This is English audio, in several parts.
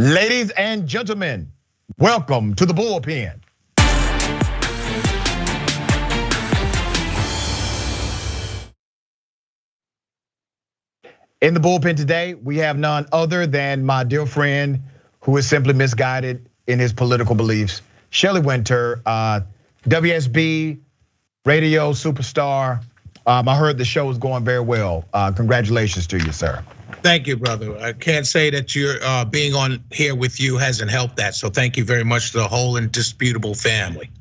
Ladies and gentlemen, welcome to the Bullpen. In the Bullpen today, we have none other than my dear friend who is simply misguided in his political beliefs, Shelley Wynter, WSB radio superstar. I heard the show is going very well. Congratulations to you, sir. Thank you, brother. I can't say that you're being on here with you hasn't helped that. So thank you very much to the whole Indisputable family.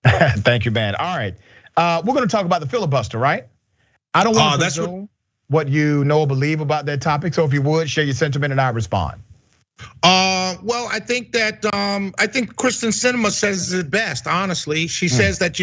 Thank you, man. All right, we're going to talk about the filibuster, right? I don't want to presume what you know or believe about that topic. So if you would share your sentiment and I respond. Well, I think that I think Kristen Sinema says it best. Honestly, she says that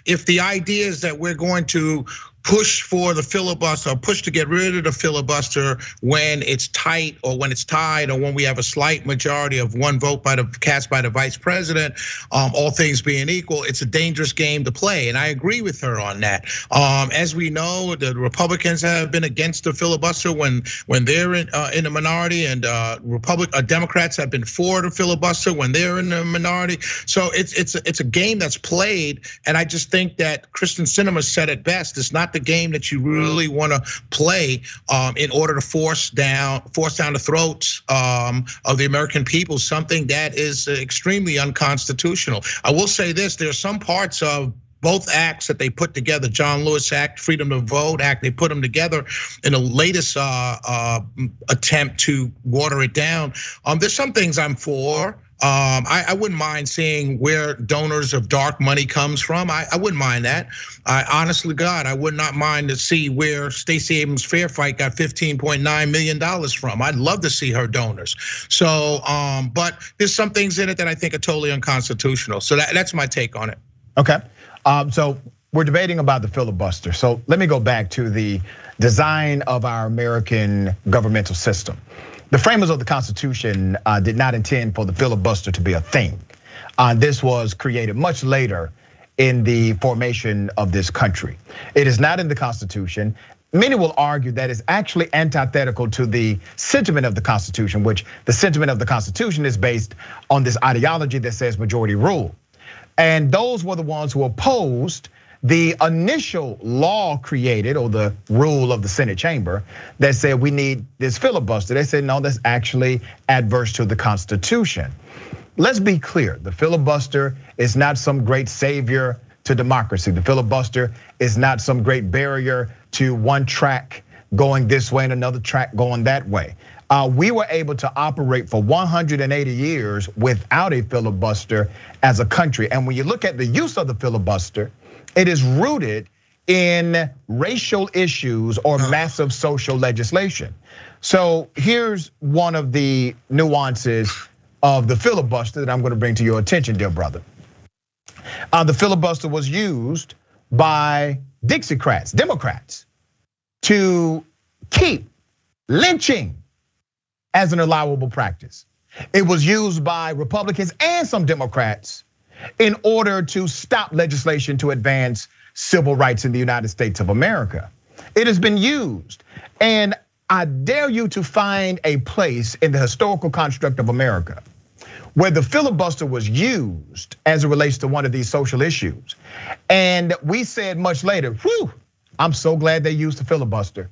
if the idea is that we're going to push for the filibuster, or push to get rid of the filibuster when it's tight or when it's tied or when we have a slight majority of one vote cast by the vice president, all things being equal, it's a dangerous game to play. And I agree with her on that. As we know, the Republicans have been against the filibuster when they're in the minority, and Democrats have been for the filibuster when they're in the minority. So it's a game that's played, and I just think that Kristen Sinema said it best. It's not the game that you really want to play in order to force down the throats of the American people, something that is extremely unconstitutional. I will say this: there are some parts of both acts that they put together, John Lewis Act, Freedom to Vote Act, they put them together in the latest attempt to water it down. There's some things I'm for. I wouldn't mind seeing where donors of dark money comes from. I wouldn't mind that. Honestly, God, I would not mind to see where Stacey Abrams Fair Fight got $15.9 million from. I'd love to see her donors. So, but there's some things in it that I think are totally unconstitutional. So that's my take on it. Okay, so we're debating about the filibuster. So let me go back to the design of our American governmental system. The framers of the Constitution did not intend for the filibuster to be a thing. This was created much later in the formation of this country. It is not in the Constitution. Many will argue that it's actually antithetical to the sentiment of the Constitution, which the sentiment of the Constitution is based on this ideology that says majority rule. And those were the ones who opposed the initial law created, or the rule of the Senate chamber, that said we need this filibuster. They said, no, that's actually adverse to the Constitution. Let's be clear, the filibuster is not some great savior to democracy. The filibuster is not some great barrier to one track going this way and another track going that way. We were able to operate for 180 years without a filibuster as a country. And when you look at the use of the filibuster, it is rooted in racial issues or massive social legislation. So here's one of the nuances of the filibuster that I'm going to bring to your attention, dear brother. The filibuster was used by Dixiecrats, Democrats, to keep lynching as an allowable practice. It was used by Republicans and some Democrats in order to stop legislation to advance civil rights in the United States of America. It has been used, and I dare you to find a place in the historical construct of America where the filibuster was used as it relates to one of these social issues. And we said much later, whew, I'm so glad they used the filibuster.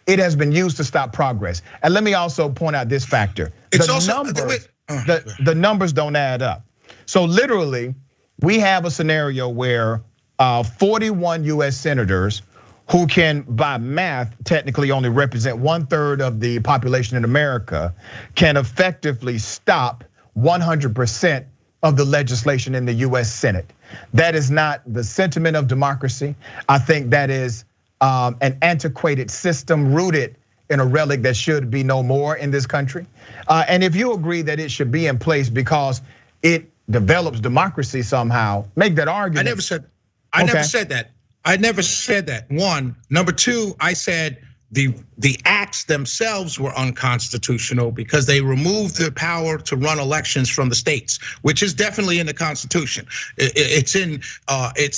It has been used to stop progress. And let me also point out this factor. The numbers don't add up. So literally, we have a scenario where 41 US senators, who can by math technically only represent 1/3 of the population in America, can effectively stop 100% of the legislation in the US Senate. That is not the sentiment of democracy. I think that is an antiquated system rooted in a relic that should be no more in this country. And if you agree that it should be in place because it develops democracy somehow, make that argument. I never said that. I never said that. One. Number two, I said the acts themselves were unconstitutional because they removed the power to run elections from the states, which is definitely in the Constitution. It's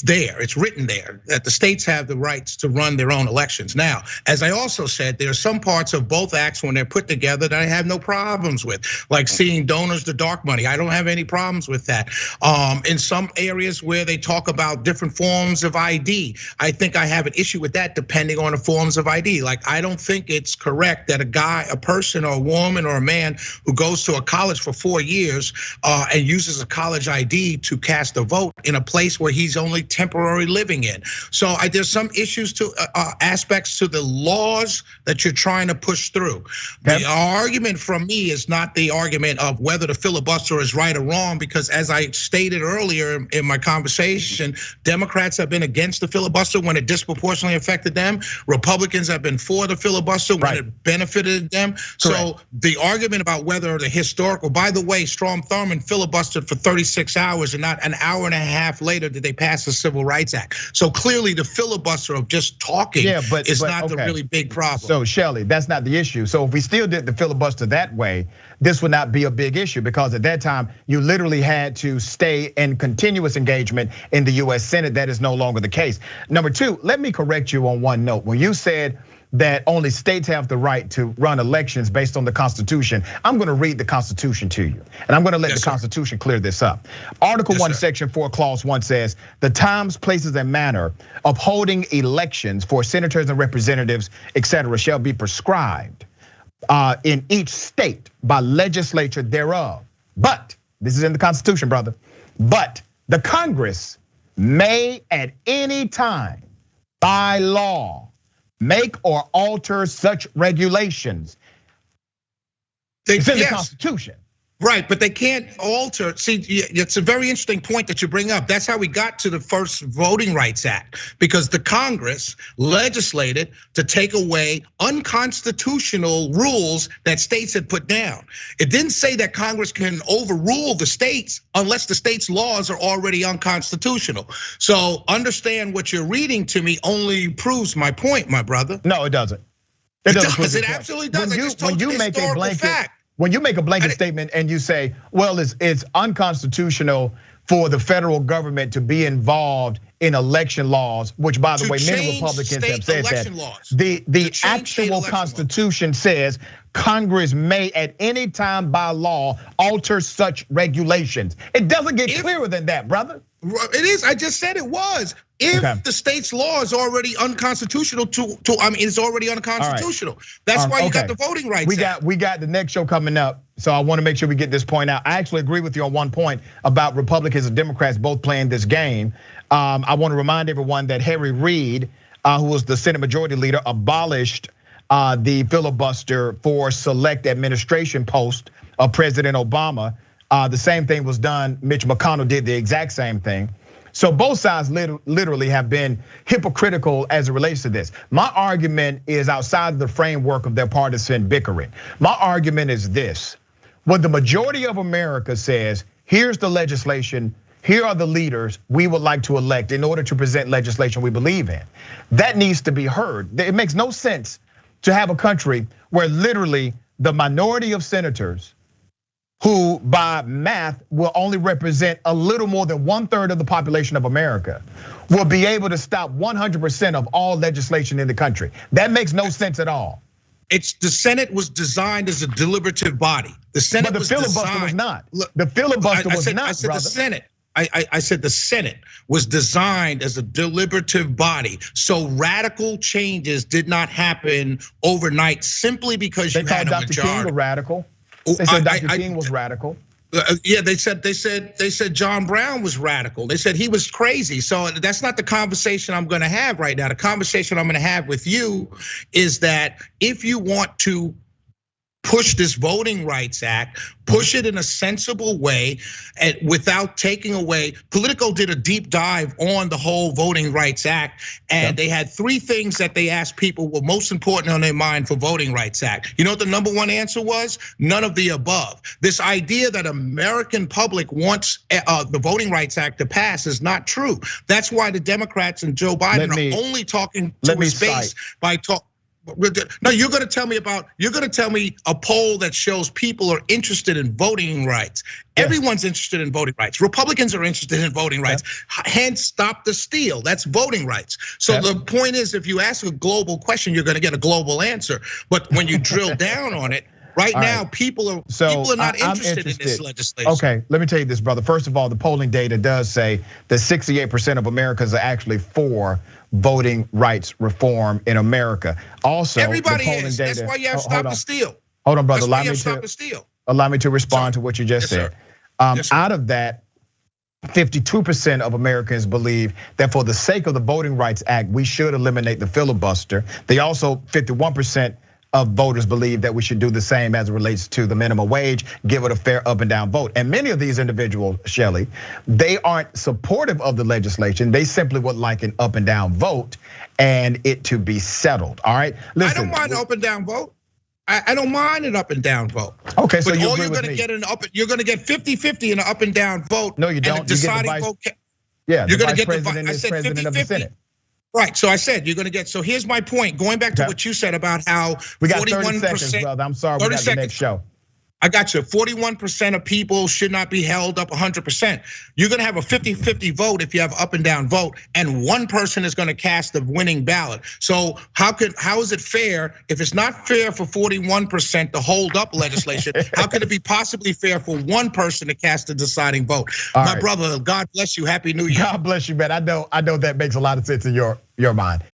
there, it's written there that the states have the rights to run their own elections. Now, as I also said, there are some parts of both acts when they're put together that I have no problems with, like seeing donors to dark money. I don't have any problems with that. In some areas where they talk about different forms of ID, I think I have an issue with that depending on the forms of ID. Like, I don't think it's correct that a person or a woman or a man who goes to a college for 4 years and uses a college ID to cast a vote in a place where he's only temporarily living in. So there's some issues to aspects to the laws that you're trying to push through. The argument from me is not the argument of whether the filibuster is right or wrong, because as I stated earlier in my conversation, Democrats have been against the filibuster when it disproportionately affected them. Republicans have been for the filibuster when it benefited them. So the argument about whether the historical, by the way, Strom Thurmond filibustered for 36 hours and not an hour and a half later did they pass the Civil Rights Act. So clearly the filibuster of just talking is not the really big problem. So Shelley, that's not the issue. So if we still did the filibuster that way, this would not be a big issue, because at that time you literally had to stay in continuous engagement in the US Senate. That is no longer the case. Number two, let me correct you on one note. When you said that only states have the right to run elections based on the Constitution, I'm gonna read the Constitution to you, and I'm gonna let the Constitution clear this up. Article 1, Section 4, Clause 1 says, the times, places, and manner of holding elections for senators and representatives, etc., shall be prescribed in each state by legislature thereof. But, this is in the Constitution, brother, but the Congress may at any time by law make or alter such regulations. It's in the Constitution. Right, but they can't alter. See, it's a very interesting point that you bring up. That's how we got to the first Voting Rights Act, because the Congress legislated to take away unconstitutional rules that states had put down. It didn't say that Congress can overrule the states unless the state's laws are already unconstitutional. So understand what you're reading to me only proves my point, my brother. No, it doesn't. It does. It absolutely does. I just told you the historical fact. When you make a blanket statement and you say, well, it's unconstitutional for the federal government to be involved in election laws, which by the way, many Republicans have said that. The actual Constitution says Congress may at any time by law alter such regulations. It doesn't get clearer than that, brother. It is, I just said it was. If the state's law is already unconstitutional it's already unconstitutional. That's why you got the Voting Rights Act. We got the next show coming up, so I want to make sure we get this point out. I actually agree with you on one point about Republicans and Democrats both playing this game. I want to remind everyone that Harry Reid, who was the Senate Majority Leader, abolished the filibuster for select administration post of President Obama. The same thing was done. Mitch McConnell did the exact same thing. So both sides literally have been hypocritical as it relates to this. My argument is outside of the framework of their partisan bickering. My argument is this: when the majority of America says, here's the legislation, here are the leaders we would like to elect in order to present legislation we believe in, that needs to be heard. It makes no sense to have a country where literally the minority of senators, who by math will only represent a little more than 1/3 of the population of America, will be able to stop 100% of all legislation in the country. That makes no sense at all. The Senate was designed as a deliberative body. The Senate was designed. But the filibuster was not. The filibuster was not, I said brother. The Senate. I said the Senate was designed as a deliberative body. So radical changes did not happen overnight simply because you had a majority. Dr. King was radical. They said Dr. King was radical. Yeah, they said John Brown was radical. They said he was crazy. So that's not the conversation I'm gonna have right now. The conversation I'm gonna have with you is that if you want to push this Voting Rights Act, push it in a sensible way and without taking away. Politico did a deep dive on the whole Voting Rights Act, and they had 3 things that they asked people were most important on their mind for Voting Rights Act. You know what the number 1 answer was? None of the above. This idea that American public wants the Voting Rights Act to pass is not true. That's why the Democrats and Joe Biden are only talking to his base by talking. No, you're going to tell me a poll that shows people are interested in voting rights. Yeah. Everyone's interested in voting rights. Republicans are interested in voting rights. Yeah. Hence, stop the steal. That's voting rights. So yeah. The point is, if you ask a global question, you're going to get a global answer. But when you drill down on it, right now, people are not interested in this legislation. Okay, let me tell you this, brother. First of all, the polling data does say that 68% of Americans are actually for voting rights reform in America. Also, everybody is. That's why you have to stop the steal. Hold on, brother. Allow me to respond to what you just said. Out of that, 52% of Americans believe that for the sake of the Voting Rights Act, we should eliminate the filibuster. They also, 51% of voters believe that we should do the same as it relates to the minimum wage, give it a fair up and down vote. And many of these individuals, Shelley, they aren't supportive of the legislation. They simply would like an up and down vote and it to be settled. All right, listen. I don't mind an up and down vote. I don't mind an up and down vote. Okay, so you're going to get you're going to get 50-50 in an up and down vote. No, you don't. Deciding vote. Yeah, you're going to get I said 50-50. Right, so I said you're gonna get, so here's my point, going back to what you said about how we got 30 seconds, brother. I'm sorry, we got the next show. I got you, 41% of people should not be held up 100%. You're gonna have a 50-50 vote if you have up and down vote, and one person is gonna cast the winning ballot. So how is it fair, if it's not fair for 41% to hold up legislation, how could it be possibly fair for one person to cast the deciding vote? My brother, God bless you, Happy New Year. God bless you, man. I know that makes a lot of sense in your mind.